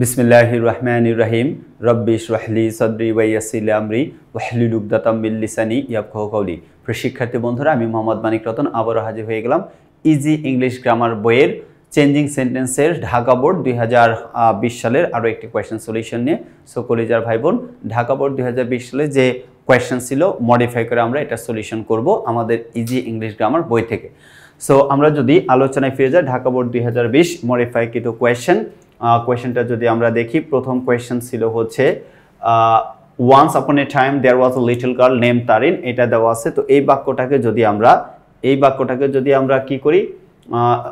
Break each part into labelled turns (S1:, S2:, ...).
S1: বিসমিল্লাহির রহমানির রহিম রব্বি ইশরাহ লি সাদরি ওয়া ইয়াসসির লি আমরি ওয়াহলুল উকদাতাম মিন লিসানি ইয়াফকাহু কওলি। প্রিয় শিক্ষার্থী বন্ধুরা, আমি মোহাম্মদ মানিক রতন আবারও হাজির হয়ে গেলাম ইজি ইংলিশ গ্রামার বইয়ের চেঞ্জিং সেন্টেন্সের ঢাকা বোর্ড 2020 সালের আরও একটি কোয়েশ্চেন সলিউশন নিয়ে। সো কলিজার ভাই বোন, ঢাকা বোর্ড 2020 সালে যে কোয়েশ্চেন ছিল মডিফাই করে আমরা এটা সলিউশন করব আমাদের ইজি ইংলিশ গ্রামার বই থেকে। সো আমরা যদি আলোচনায় ফিরে যাই, ঢাকা বোর্ড 2020 মডিফাই কৃত কোয়েশ্চেনটা যদি আমরা দেখি, প্রথম কোয়েশ্চেন ছিল হচ্ছে once upon a time there was a little girl name Tarin, এটা দেওয়া আছে। তো এই বাক্যটাকে যদি আমরা কি করি,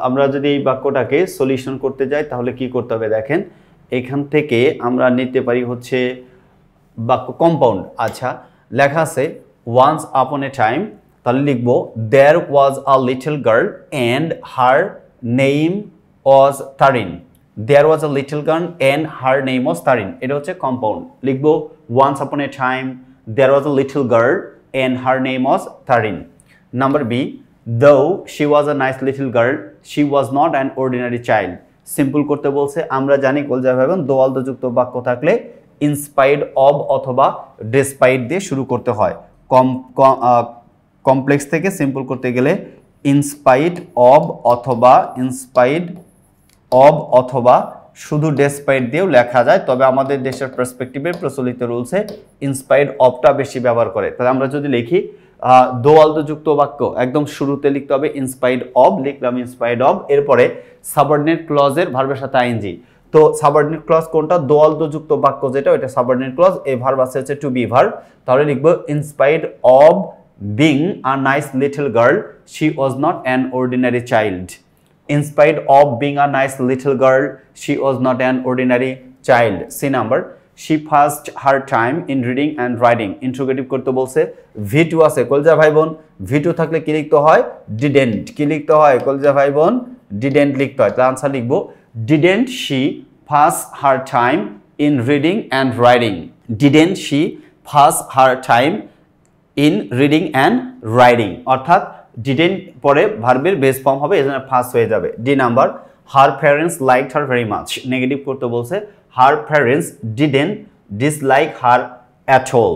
S1: আমরা যদি এই বাক্যটাকে সলিউশন করতে যাই তাহলে কি করতে হবে দেখেন, এখান থেকে আমরা নিতে পারি হচ্ছে বাক্য কম্পাউন্ড। আচ্ছা, লেখা আছে ওয়ান্স আপন এ টাইম, তাহলে লিখবো there was a little girl and her name was Tarin. There was a little girl and her name was Tarin. এটা হচ্ছে কম্পাউন্ড। লিখবো once upon a time there was a little girl and her name was Tarin. Number B, though she was a nice little girl, she was not an ordinary child. Simple করতে বলছে, আমরা জানি কলজা ভাবেন দোয়াল যুক্ত বাক্য থাকলে ইনস্পাইড অব অথবা ডেসপাইট দিয়ে শুরু করতে হয়। কমপ্লেক্স থেকে সিম্পল করতে গেলে ইনস্পাইট অব অথবা শুধু ডেসপাইট দিয়েও লেখা যায়, তবে আমাদের দেশের পার্সপেক্টিভের প্রচলিত রুলসে ইনস্পাইড অবটা বেশি ব্যবহার করে। তাহলে আমরা যদি লিখি দোয়ালযুক্ত বাক্য, একদম শুরুতে লিখতে হবে ইনস্পাইড অব, লিখলাম ইনস্পাইড অব, এরপরে সাবঅর্ডিনেট ক্লজের ভার্বের সাথে আইএনজি। তো সাবঅর্ডিনেট ক্লজ কোনটা? দোয়ালযুক্ত বাক্য যেটা, ওইটা সাবঅর্ডিনেট ক্লজ। এই ভার্ব আছে হচ্ছে টু বি ভার্ব, তাহলে লিখবো ইনস্পাইড of being a nice little girl she was not an ordinary child. In spite of being a nice little girl, she was not an ordinary child. C number, she passed her time in reading and writing. Interrogative করতে বলছে, V2 আছে কলজা ভাই বোন, V2 থাকলে কি লিখতে হয়? Didn't। কি লিখতে হয় কলজা ভাই বোন? Didn't লিখতে হয়। তাহলে আনসার লিখবো didn't she pass her time in reading and writing? Didn't she pass her time in reading and writing? অর্থাৎ ডিডেন্ট পরে ভার্বের বেস ফর্ম হবে, এজন্য ফার্স্ট হয়ে যাবে। D number, her parents liked her very much. Negative করতে বলছে, her parents didn't dislike her at all.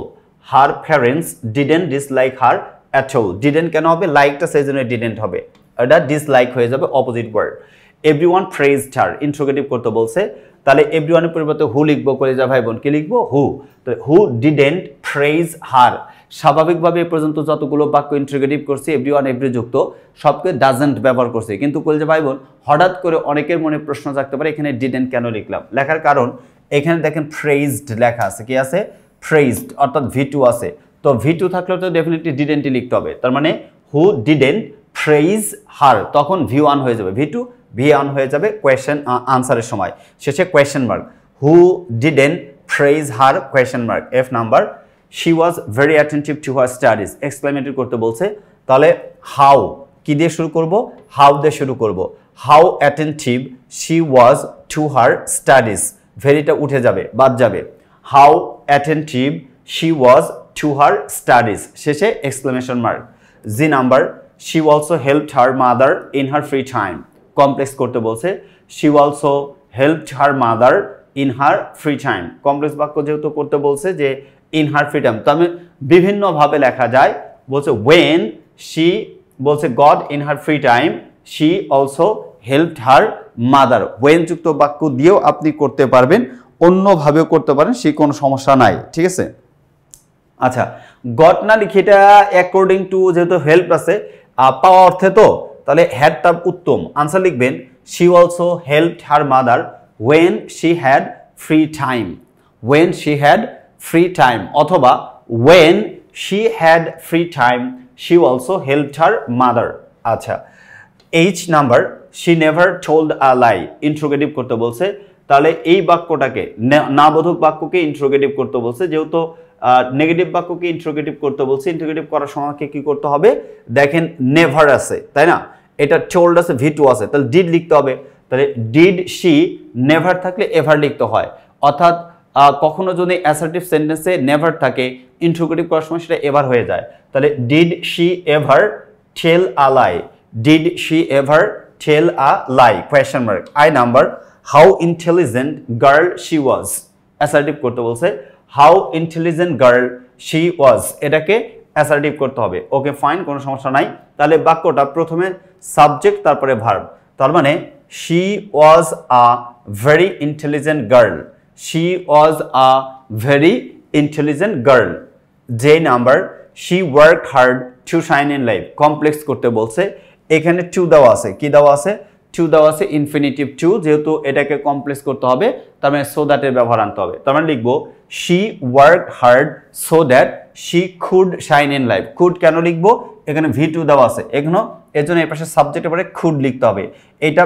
S1: Her parents didn't dislike her at all. Didn't কেন হবে? লাইকটা সেই জন্য ডিডেন্ট হবে, এটা ডিসলাইক হয়ে যাবে, অপোজিট ওয়ার্ড। এভরিওয়ান প্রেজড হার। ইন্ট্রোগেটিভ করতে বলছে, তাহলে এভরিওয়ানের পরিবর্তে হু লিখবো কলেজা ভাই বোন, কি লিখবো? হু। তো হু ডিডেন্ট প্রেজ হার। স্বাভাবিকভাবে এ পর্যন্ত যতগুলো বাক্য ইন্ট্রোগেটিভ করছি এভরিওয়ান এভরি যুক্ত সবকে ডাজেন্ট ব্যবহার করছে, কিন্তু কলেজা ভাই বোন হঠাৎ করে অনেকের মনে প্রশ্ন থাকতে পারে এখানে ডিডেন্ট কেন লিখলাম। লেখার কারণ এখানে দেখেন প্রেজড লেখা আছে, কি আছে? প্রেজড, অর্থাৎ V2 আছে। তো V2 থাকলেও তো ডেফিনেটলি ডিডেন্টই লিখতে হবে। তার মানে হু ডিডেন্ট প্রেজ হার, তখন V1 হয়ে যাবে, V2 V1 হয়ে যাবে কোয়েশ্চেন আনসারের সময়। শেষে question mark, who didn't praise her question mark. F number, she was very attentive to her studies। Exclamatory করতে বলছে, তাহলে হাউ কি দিয়ে শুরু করব? হাউ দিয়ে শুরু করব। How attentive she was to her studies। ভেরিটা উঠে যাবে, বাদ যাবে। How attentive she was to her studies, শেষে exclamation mark. G number, she also helped her mother in her free time। Complex করতে বলছে, she also helped her mother in her free time। Complex বাক্য যেহেতু করতে বলছে যে in her free time, তো আমি বিভিন্নভাবে লেখা যায়। বলছে ওয়েন শি, বলছে got in her free time she also helped her mother. When যুক্ত বাক্য দিয়েও আপনি করতে পারবেন, অন্যভাবেও করতে পারেন, সে কোনো সমস্যা নাই, ঠিক আছে। আচ্ছা, গড না লিখে এটা অ্যাকর্ডিং টু, যেহেতু হেল্প আছে পাওয়া অর্থে, তো তাহলে হ্যাডটা উত্তম। আনসার লিখবেন she also helped her mother when she had free time. When she had free time, অথবা when she had free time she also helped her mother। আচ্ছা, H number, she never told a lie। Interrogative করতে বলছে, তাহলে এই বাক্যটাকে না বোধক বাক্যকে interrogative করতে বলছে, যেহেতু নেগেটিভ বাক্যকে ইন্ট্রোগেটিভ করতে বলছে, ইন্ট্রোগেটিভ করার সময় কি করতে হবে দেখেন, নেভার আছে তাই না, এটা টোল্ড আছে, V2 আছে, তাহলে ডিড লিখতে হবে। তাহলে ডিড শি, নেভার থাকলে এভার লিখতে হয়, অর্থাৎ কখনো যদি অ্যাসার্টিভ সেন্টেন্সে নেভার থাকে ইন্ট্রোগেটিভ করার সময় সেটা এভার হয়ে যায়। তাহলে did she ever tell a lie. Did she ever tell a lie question mark. I number, how intelligent girl she was assertive করতে বলছে how intelligent girl she was এটাকে অ্যাসার্টিভ করতে হবে ওকে ফাইন কোনো সমস্যা নাই তাহলে বাক্যটা প্রথমে সাবজেক্ট তারপরে ভার্ব তার মানে she was a very intelligent girl she was a very intelligent girl যে number she work hard to shine in life complex করতে বলছে এখানে টু দেওয়া আছে কি দেওয়া আছে টু দেওয়া আছে ইনফিনিটিভ টু যেহেতু এটাকে কমপ্লেক্স করতে হবে তার মানে সো দ্যাটের ব্যবহার আনতে হবে তার মানে লিখবো she work hard so that she could shine in life could কেন লিখবো এখানে ভি টু দেওয়া আছে এখানে এর জন্য এই পাশে সাবজেক্টের পরে খুড লিখতে হবে এটা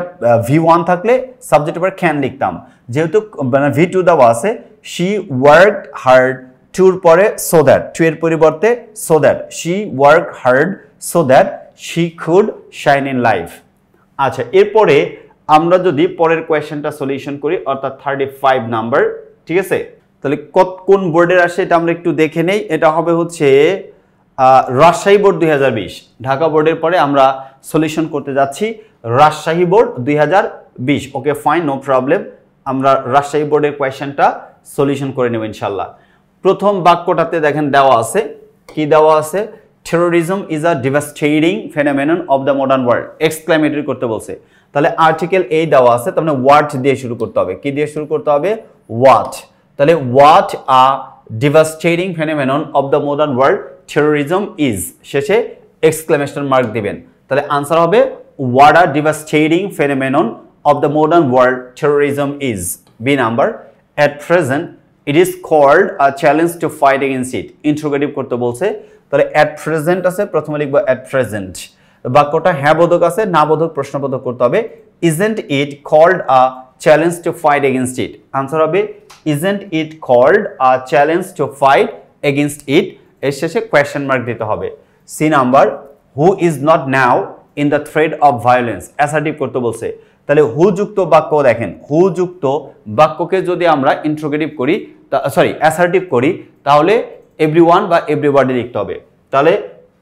S1: ভি ওয়ান থাকলে সাবজেক্টের পরে ক্যান লিখতাম যেহেতু মানে ভি টু দেওয়া আছে শি ওয়ার্ক হার্ড টুর পরে সো দ্যাট টু এর পরিবর্তে so that she work hard so that she could shine in life আচ্ছা এরপরে আমরা যদি পরের কোয়েশ্চেনটা সলিউশন করি অর্থাৎ 35 নাম্বার ঠিক আছে তাহলে কোন বোর্ডের আসে এটা আমরা একটু দেখে নেই এটা হবে হচ্ছে রাজশাহী বোর্ড 2020 ঢাকা বোর্ডের পরে আমরা সলিউশন করতে যাচ্ছি Rajshahi board 2020 okay fine no problem আমরা রাজশাহী বোর্ডের কোয়েশ্চেনটা সলিউশন করে নেব ইনশাআল্লাহ প্রথম বাক্যটাতে দেখেন দেওয়া আছে কি দেওয়া আছে terrorism is a devastating phenomenon of the modern world exclamatory করতে বলছে তাহলে আর্টিকেল এই দেওয়া আছে তার মানে হোয়াট দিয়ে শুরু করতে হবে কি দিয়ে শুরু করতে হবে হোয়াট তাহলে what a devastating phenomenon of the modern world terrorism is শেষে এক্সক্লেমেশন মার্ক দিবেন তাহলে আনসার হবে what a devastating phenomenon of the modern world terrorism is B number at present it is called a challenge to fight against it interrogative করতে বলছে তাহলে at present আছে প্রথমে লিখবো এট প্রেজেন্ট বাক্যটা হ্যাঁ বোধক আছে না বোধক প্রশ্নবোধক করতে হবে isn't it called a challenge to fight against it answer হবে isn't it called a challenge to fight against it এর শেষে কোয়েশ্চেন মার্ক দিতে হবে C number who is not now in the thread of violence assertive করতে বলছে তাহলে হু যুক্ত বাক্য দেখেন হু যুক্ত বাক্যকে যদি আমরা ইন্ট্রোগেটিভ করি সরি অ্যাসার্টিভ করি তাহলে এভরিওয়ান বা এভরিবডি লিখতে হবে তাহলে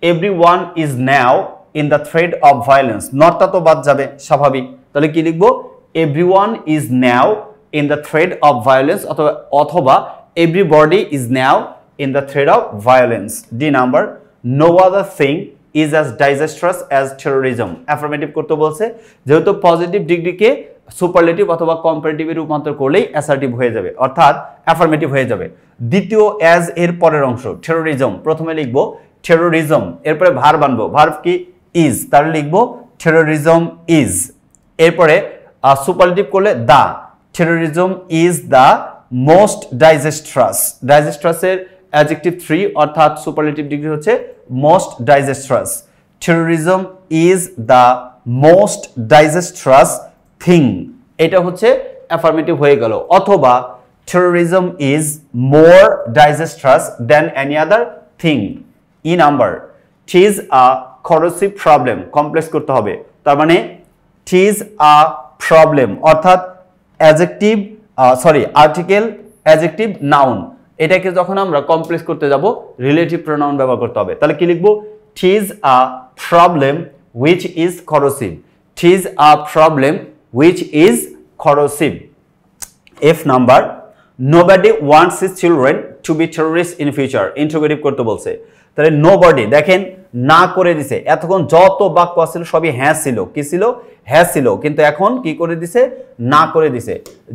S1: everyone is now in the thread of violence নটটা তো বাদ যাবে স্বাভাবিক তাহলে কি লিখবো everyone is now in the thread of violence অথবা everybody is now in the thread of violence D number no other thing is as disastrous as terrorism affirmative করতে বলছে যেহেতু পজিটিভ ডিগ্রিকে সুপারলেটিভ অথবা কম্পারেটিভে রূপান্তর করলেই অ্যাসার্টিভ হয়ে যাবে অর্থাৎ অ্যাফার্মেটিভ হয়ে যাবে দ্বিতীয় অ্যাজ এর পরের অংশ টেরোরিজম প্রথমে লিখবো টেরোরিজম এরপরে ভার্ব আনবো ভার্ব কি ইজ তাহলে লিখবো টেরোরিজম ইজ এরপরে সুপারলেটিভ করলে the terrorism is the most ডাইজেস্ট্রাসের অ্যাডজেক্টিভ 3 অর্থাৎ সুপারলেটিভ ডিগ্রি হচ্ছে most disastrous terrorism is the most disastrous thing এটা হচ্ছে অ্যাফার্মেটিভ হয়ে গেল অথবা terrorism is more disastrous than any other thing E number it is a corrosive problem complex করতে হবে তার মানে it is a problem অর্থাৎ অ্যাডজেক্টিভ আর্টিকেল অ্যাডজেক্টিভ নাউন এটাকে যখন আমরা কমপ্লেক্স করতে যাব রিলেটিভ প্রোনাউন ব্যবহার করতে হবে তাহলে কি লিখব it is a problem which is corrosive it is a problem which is corrosive F number nobody wants his children to be terrorists in future interrogative করতে বলছে তাহলে nobody দেখেন না করে দিছে এতক্ষণ যত বাক্য ছিল সবই হ্যাঁ ছিল কি ছিল হ্যাঁ ছিল কিন্তু এখন কি করে দিছে না করে দিছে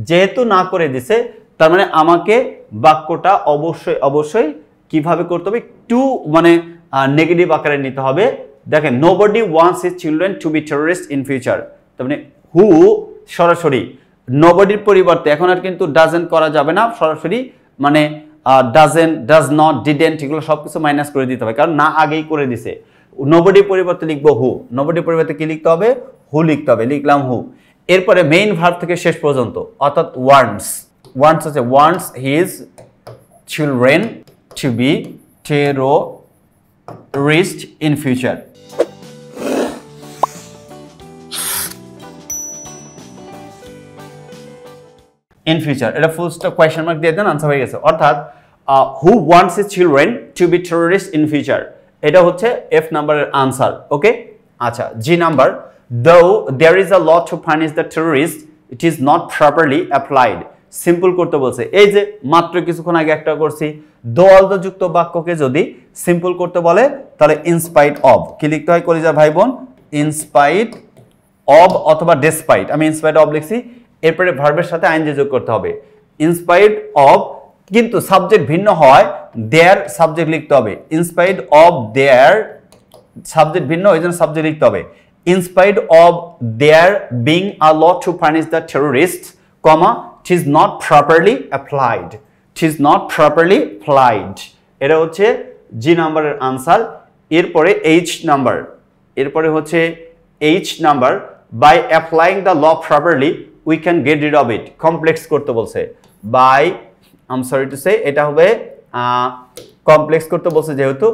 S1: যেহেতু না করে দিছে তার মানে আমাকে বাক্যটা অবশ্যই কিভাবে করতে হবে একটু মানে নেগেটিভ আকারে নিতে হবে দেখেন nobody wants his children to be terrorists in future তার মানে who সরাসরি নোবডির পরিবর্তে এখন আর কিন্তু ডাজেন্ট করা যাবে না সরাসরি মানে ডাজেন্ট ডাজ নট ডিডেন্ট এগুলো সবকিছু মাইনাস করে দিতে হবে কারণ না আগেই করে দিছে নোবডির পরিবর্তে লিখবো হু নোবডির পরিবর্তে কি লিখতে হবে হু লিখতে হবে লিখলাম হু এরপরে মেইন ভার্ব থেকে শেষ পর্যন্ত অর্থাৎ ওয়ান্টস হচ্ছে wants his children to be terrorist in future in future এটা ফুল স্টপ কোয়েশ্চন মার্ক দিয়ে দেন আনসার হয়ে গেছে অর্থাৎ who wants his children to be terrorists in future এটা হচ্ছে F নাম্বারের আনসার ওকে আচ্ছা G number though there is a law to punish the terrorists it is not properly applied simple করতে বলছে এই যে মাত্র কিছুক্ষণ আগে একটা করছি দোয়াল্দ যুক্ত বাক্যকে যদি সিম্পল করতে বলে তাহলে ইনস্পাইট অফ কি লিখতে হয় কলিজার ভাই বোন ইনস্পাইট অব অথবা ডেসপাইট আমি ইনস্পাইট অব লিখছি এরপরে ভার্বের সাথে আইএনজি যোগ করতে হবে ইনস্পাইট অব কিন্তু সাবজেক্ট ভিন্ন হয় দেয়ার সাবজেক্ট লিখতে হবে ইনস্পাইট অব দেয়ার সাবজেক্ট ভিন্ন ওই জন্য সাবজেক্ট লিখতে হবে in spite of their being a law to punish the terrorist comma it is not properly applied it is not properly applied এটা হচ্ছে জি নাম্বারের আনসার এরপরে এইচ নাম্বার এরপরে হচ্ছে H number by applying the law properly we can get rid of it complex করতে বলছে by I am sorry to say এটা হবে কমপ্লেক্স করতে বলছে যেহেতু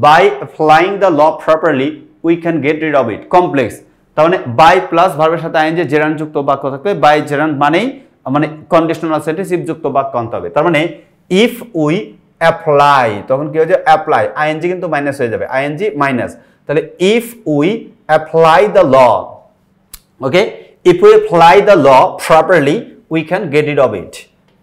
S1: by applying the law properly we can get rid of it complex তার মানে by plus ভার্বের সাথে আইএনজি জেরান্ড যুক্ত বাক্য থাকবে বাই জেরান্ড মানেই মানে কন্ডিশনাল সেন্টেন্স ইফ যুক্ত বাক্য আনতে হবে তার মানে ইফ উই অ্যাপ্লাই তখন কি হয়ে যাবে অ্যাপ্লাই আইএনজি কিন্তু মাইনাস হয়ে যাবে আইএনজি মাইনাস তাহলে if we apply the law okay if we apply the law properly we can get rid of it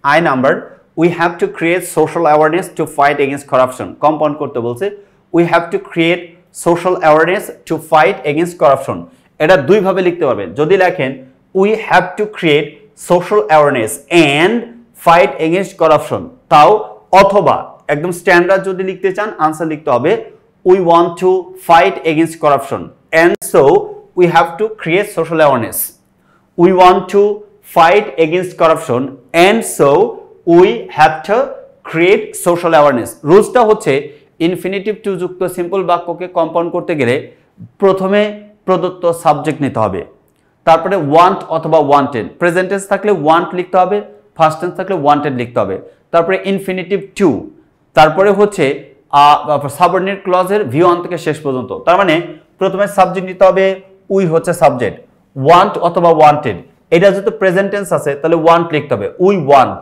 S1: I number we have to create social awareness to fight against corruption compound করতে বলছে we have to create social awareness to fight against corruption এটা দুই ভাবে লিখতে পারবেন যদি লেখেন we have to create social awareness and fight against corruption তাও অথবা একদম স্ট্যান্ডার্ড যদি লিখতে চান আনসার লিখতে হবে we want to fight against corruption and so we have to create social awareness we want to fight against corruption and so we have to create social awareness রুলসটা হচ্ছে infinitive to যুক্ত simple বাক্যকে compound করতে গেলে প্রথমে প্রদত্ত subject নিতে হবে তারপরে ওয়ান্ট অথবা ওয়ান্টেড প্রেজেন্ট টেন্স থাকলে ওয়ান্ট লিখতে হবে ফার্স্ট টেন্স থাকলে ওয়ান্টেড লিখতে হবে তারপরে ইনফিনিটিভ টু তারপরে হচ্ছে সাবঅর্ডিনেট ক্লজের ভিউ অন থেকে শেষ পর্যন্ত তার মানে প্রথমে সাবজেক্ট নিতে হবে উই হচ্ছে সাবজেক্ট ওয়ান্ট অথবা ওয়ান্টেড এটা যেহেতু প্রেজেন্ট টেন্স আছে তাহলে ওয়ান্ট লিখতে হবে উই ওয়ান্ট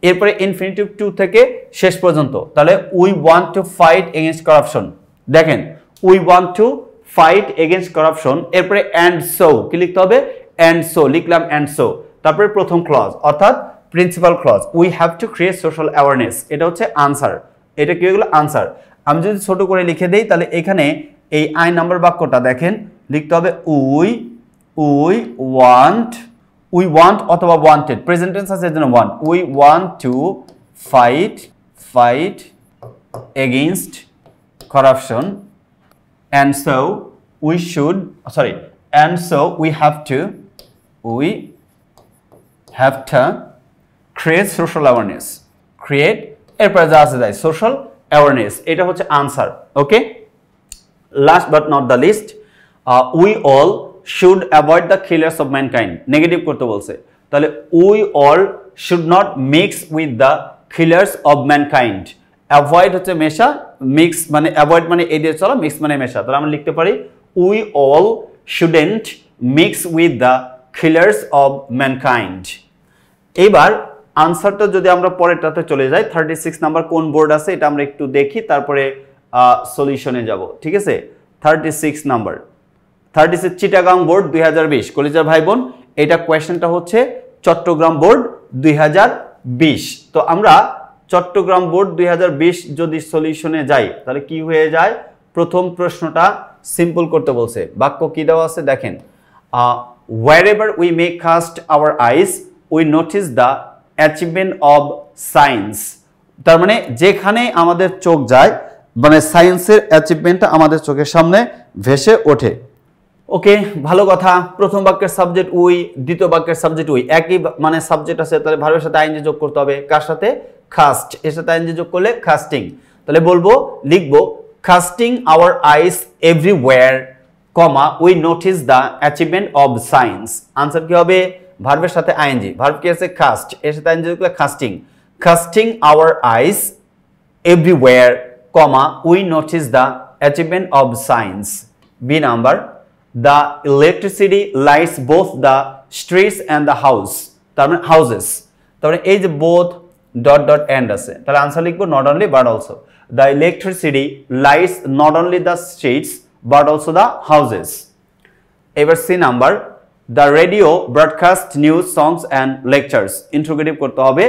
S1: এরপরে ইনফিনিটিভ টু থেকে শেষ পর্যন্ত তাহলে we want to fight against corruption দেখেন we want to fight against corruption এরপরে এন্ড সো কি লিখতে হবে এন্ড সো লিখলাম এন্ড সো তারপরে প্রথম ক্লজ অর্থাৎ principal clause we have to create social awareness এটা হচ্ছে আনসার এটা কি হলো আনসার আমি যদি ছোট করে লিখে দেই তাহলে এখানে এই আই নাম্বার বাক্যটা দেখেন লিখতে হবে উই ওয়ান্ট অথবা ওয়ান্টেড প্রেজেন্ট টেন্স আছে এজন্য want we want to fight against corruption and so we should and so we have to create social awareness create এরপর যা আছে তাই social awareness এটা হচ্ছে answer okay last but not the least we all should avoid the killers of mankind negative করতে বলছে তাহলে we all should not mix with the killers of mankind avoid হচ্ছে মেশা mix মানে avoid মানে এড়িয়ে চলা mix মানে মেশা তাহলে আমরা লিখতে পারি we all shouldn't mix with the killers of mankind এবার আনসারটা যদি আমরা পরেরটাতে চলে যাই 36 নাম্বার কোন বোর্ড আছে এটা আমরা একটু দেখি তারপরে সলিউশনে যাব ঠিক আছে 36 নাম্বার 36 চিটাগাং বোর্ড 2020 কলেজের ভাই বোন এটা কোশ্চেনটা হচ্ছে চট্টগ্রাম বোর্ড 2020 তো আমরা চট্টগ্রাম বোর্ড 2020 যদি সলিউশনে যাই তাহলে কি হয়ে যায় প্রথম প্রশ্নটা সিম্পল করতে বলছে বাক্য কি দেওয়া আছে দেখেন wherever we may cast our eyes we notice the achievement of science তার মানে যেখানে আমাদের চোখ যায় মানে সায়েন্সের অ্যাচিভমেন্টটা আমাদের চোখের সামনে ভেসে ওঠে ওকে ভালো কথা প্রথম বাক্যের সাবজেক্ট উই দ্বিতীয় বাক্যের সাবজেক্ট উই একই মানে সাবজেক্ট আছে তাহলে ভার্বের সাথে আইএনজি যোগ করতে হবে কার সাথে কাস্ট এর সাথে আইএনজি যোগ করলে কাস্টিং তাহলে বলবো লিখবো casting our eyes everywhere comma we notice the achievement of science answer কি হবে ভার্বের সাথে আইএনজি ভার্ব কি আছে কাস্ট এর সাথে আইএনজি যোগ করলে casting casting our eyes everywhere comma we notice the achievement of science B number the electricity lights both the streets and the house তার মানে houses তার মানে এই যে both dot dot and আছে তাহলে आंसर লিখবো not only but also the electricity lights not only the streets but also the houses এবার C number the radio broadcast news songs and lectures. Interrogative করতে হবে,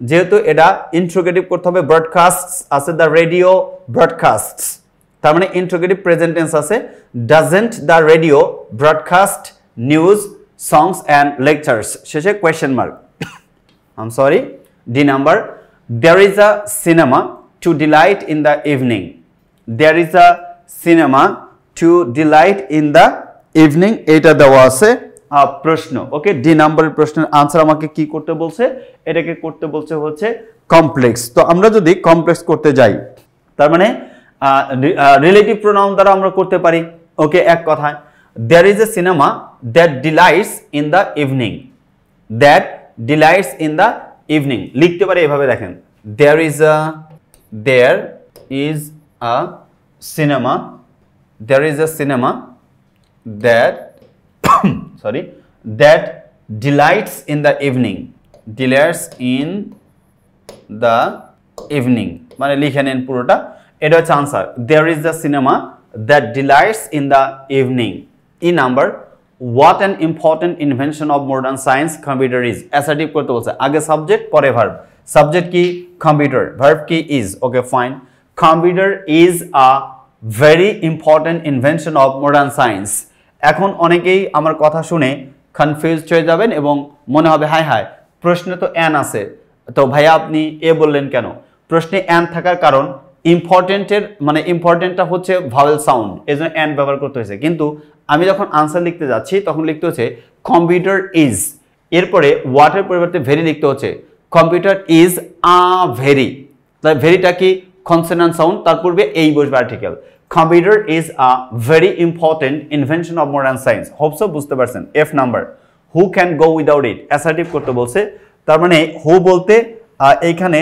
S1: যেহেতু এটা ইন্ট্রোগেটিভ করতে হবে, ব্রডকাস্ট আছে, দ্য রেডিও ব্রডকাস্ট, তার মানে ইন্ট্রোগেটিভ প্রেজেন্ট টেন্স আছে। Doesn't the radio broadcast news songs and lectures, শেষে question mark. I am sorry. D number, there is a cinema to delight in the evening. There is a cinema to delight in the evening, এটা দেওয়া আছে প্রশ্ন। ওকে, D নাম্বারের প্রশ্নের answer আমাকে কি করতে বলছে? এটাকে করতে বলছে হচ্ছে কমপ্লেক্স। তো আমরা যদি কমপ্লেক্স করতে যাই, তার মানে রিলেটিভ প্রোনাউন দ্বারা আমরা করতে পারি। ওকে, এক কথায় there is a cinema that delights in the evening. That delights in the evening লিখতে পারি এভাবে, দেখেন, there is a cinema, there is a cinema that that delights in the evening, delights in the evening, মানে লিখে নেন পুরোটা, এটা হচ্ছে answer. there is a cinema that delights in the evening. E number, what an important invention of modern science computer is. assertive করতে বলছে, আগে subject পরে ভার্ব। সাবজেক্ট কি? কম্পিউটার। ভার্ব কি? is. Okay fine. Computer is a very important invention of modern science. এখন অনেকেই আমার কথা শুনে কনফিউজড হয়ে যাবেন এবং মনে হবে হাই হাই, প্রশ্নে তো অ্যান আছে, তো ভাইয়া আপনি এ বললেন কেন? প্রশ্নে অ্যান থাকার কারণ ইম্পর্টেন্টের মানে ইম্পর্টেন্টটা হচ্ছে ভাওয়েল সাউন্ড, এই জন্য অ্যান ব্যবহার করতে হয়েছে। কিন্তু আমি যখন আনসার লিখতে যাচ্ছি তখন লিখতে হচ্ছে কম্পিউটার ইজ, এরপরে ওয়াটের পরিবর্তে ভেরি লিখতে হচ্ছে কম্পিউটার ইজ আ ভেরি। তাই ভেরিটা কি? কনসোনেন্ট সাউন্ড, তার পূর্বে এই বসবে article. Computer is a very important invention of modern science. Hope so বুঝতে পারছেন। F number, who can go without it. Assertive করতে বলছে, তার মানে হু বলতে এইখানে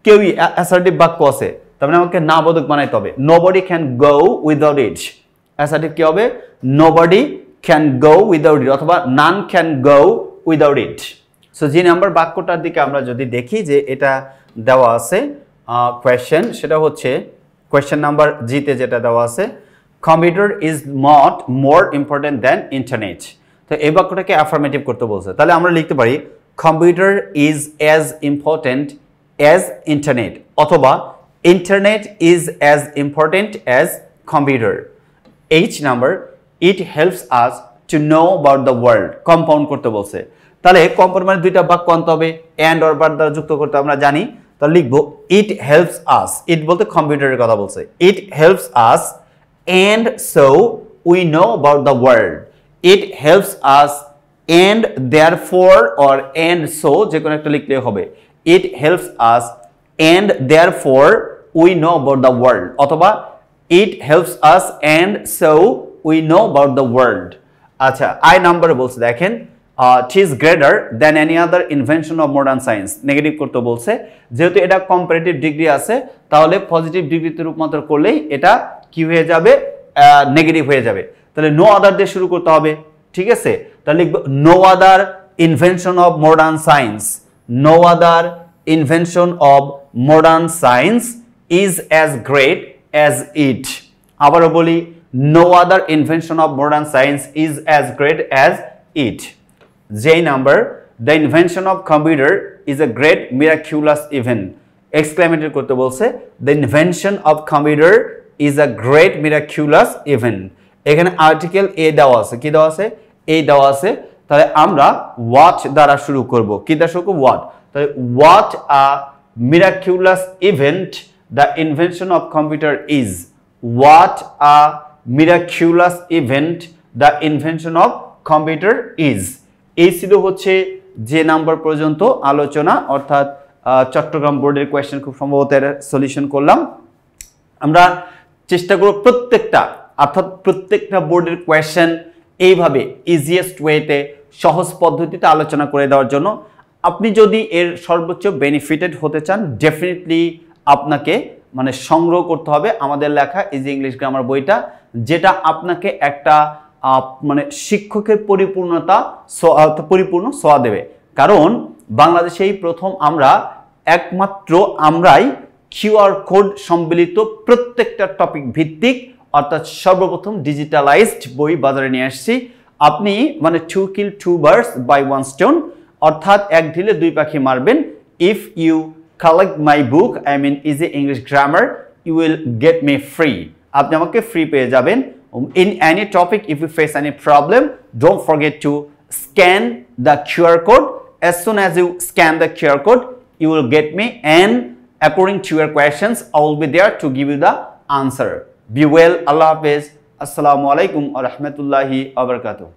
S1: কেউই অ্যাসার্টিভ বাক্য আছে, তার মানে আমাকে না বোধক বানাইতে হবে। Nobody can go without it. Assertive কি হবে? Nobody can go without it, অথবা none can go without it. So G number বাক্যটার দিকে আমরা যদি দেখি যে এটা দেওয়া আছে কোয়েশ্চেন, সেটা হচ্ছে কোয়েশ্চেন নাম্বার জিতে যেটা দেওয়া আছে, computer is not more important than internet. তো এই বাক্যটাকে অ্যাফার্মেটিভ করতে বলছে, তাহলে আমরা লিখতে পারি computer is as important as internet, অথবা internet is as important as computer. H number, it helps us to know about the world. Compound করতে বলছে, তাহলে কম্পাউন্ড মানে দুইটা বাক্য আনতে হবে, অ্যান্ড অর বার দ্বারা যুক্ত করতে আমরা জানি। তাহলে লিখবো ইট হেল্পস আস, ইট বলতে কম্পিউটারের কথা বলছে, ইট helps us and so we know about the world. It helps us and therefore or and so যে কোনো একটা লিখলে হবে। It helps us and therefore we know about the world, অথবা it helps us and so we know about the world. আচ্ছা, I number বলছে, দেখেন it is greater than any other invention of modern science. Negative করতে বলছে, যেহেতু এটা comparative degree আছে তাহলে পজিটিভ ডিগ্রিতে রূপান্তর করলেই এটা কি হয়ে যাবে? নেগেটিভ হয়ে যাবে। তাহলে নো আদার দিয়ে শুরু করতে হবে, ঠিক আছে? তাহলে লিখব no other invention of modern science, no other invention of modern science is as great as it. আবারও বলি, no other invention of modern science is as great as it. J number, the invention of computer is a great miraculous event. Exclamatory করতে বলছে, the invention of computer is a great miraculous event. এখানে article a দেওয়া আছে, কি দেওয়া আছে? এ দেওয়া আছে। তাহলে আমরা what দ্বারা শুরু করব, কি দ্বারা শুরু করব? what। তাহলে what a miraculous event the invention of computer is. What a miraculous event the invention of computer is. এই ছিল হচ্ছে যে নাম্বার পর্যন্ত আলোচনা, অর্থাৎ চট্টগ্রাম বোর্ডের কোয়েশ্চেন খুব সম্ভবত এর সলিউশন করলাম। আমরা চেষ্টা করব প্রত্যেকটা বোর্ডের কোয়েশ্চেন এইভাবে ইজিয়েস্ট ওয়েতে সহজ পদ্ধতিতে আলোচনা করে দেওয়ার জন্য। আপনি যদি এর সর্বোচ্চ বেনিফিটেড হতে চান, ডেফিনেটলি আপনাকে মানে সংগ্রহ করতে হবে আমাদের লেখা ইজি ইংলিশ গ্রামার বইটা, যেটা আপনাকে একটা মানে শিক্ষকের পরিপূর্ণ সোয়া দেবে। কারণ বাংলাদেশেই প্রথম আমরাই কিউআর কোড সম্বলিত প্রত্যেকটা টপিক ভিত্তিক অর্থাৎ সর্বপ্রথম ডিজিটালাইজড বই বাজারে নিয়ে আসছি। আপনি মানে to kill two birds by one stone, অর্থাৎ এক ঢিলে দুই পাখি মারবেন। If you collect my book, I mean easy English grammar, you will get me free. আপনি আমাকে ফ্রি পেয়ে যাবেন। In any topic, if you face any problem, don't forget to scan the QR code. As soon as you scan the QR code, you will get me, and according to your questions, I will be there to give you the answer. Be well. Allah Hafiz. Assalamu alaikum wa rahmatullahi wa barakatuh.